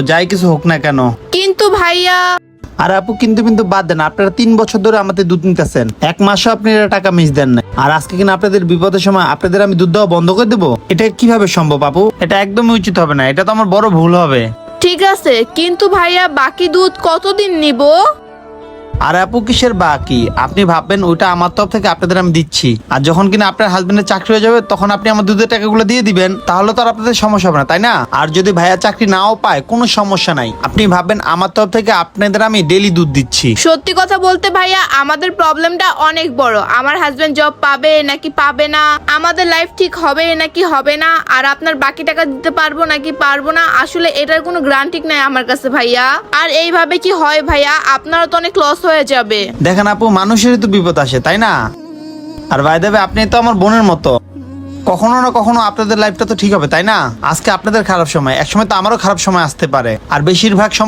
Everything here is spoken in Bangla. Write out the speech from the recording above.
যাই কিছু হোক না কেন। কিন্তু ভাইয়া। আর আপু কিন্তু কিন্তু বাদ দেন, আপনারা 3 বছর ধরে আমাদের দুধ নিতেছেন, 1 মাসও আপনি টাকা মিস দেন না, আর আজকে কিনা আপনাদের বিপদের সময় আপনাদের আমি দুধ দেওয়া বন্ধ করে দেবো? এটা কিভাবে সম্ভব আপু? এটা একদমই উচিত হবে না, এটা তো আমার বড় ভুল হবে। ঠিক আছে, কিন্তু ভাইয়া বাকি দুধ কতদিন নিব? আর আপু কিসের বাকি? আপনি ভাববেন ওইটা আমার তরফ থেকে আপনাদের আমি দিচ্ছি, আর যখন কিনা আপনার হাজবেন্ডের চাকরি হয়ে যাবে তখন আপনি আমার দুধের টাকাগুলো দিয়ে দিবেন, তাহলে তো আর আপনাদের সমস্যা হবে না, তাই না? আর যদি ভাইয়া চাকরি নাও পায় কোনো সমস্যা নাই, আপনি ভাববেন আমার তরফ থেকে আপনাদের আমি ডেইলি দুধ দিচ্ছি। সত্যি কথা বলতে ভাইয়া, আমাদের প্রবলেমটা অনেক বড়। আমার হাজবেন্ড জব পাবে নাকি পাবে না, আমাদের লাইফ ঠিক হবে নাকি হবে না, আর আপনার বাকি টাকা দিতে পারবো নাকি পারবো না, আসলে এটার কোনো গ্যারান্টি নাই আমার কাছে ভাইয়া। আর এইভাবে কি হয় ভাইয়া? আপনারও তো অনেক লস হয়ে যাবে। দেখেন আপু, মানুষেরই তো বিপদ আসে, তাই না? আর ভাই দেবে, আপনি তো আমার বোনের মতো, কখনো না কখনো আপনাদের লাইফটা তো ঠিক হবে, তাই না? আজকে আপনাদের খারাপ সময়, একসময় তো আমারও খারাপ সময় আসতে পারে, আর বেশিরভাগ সময়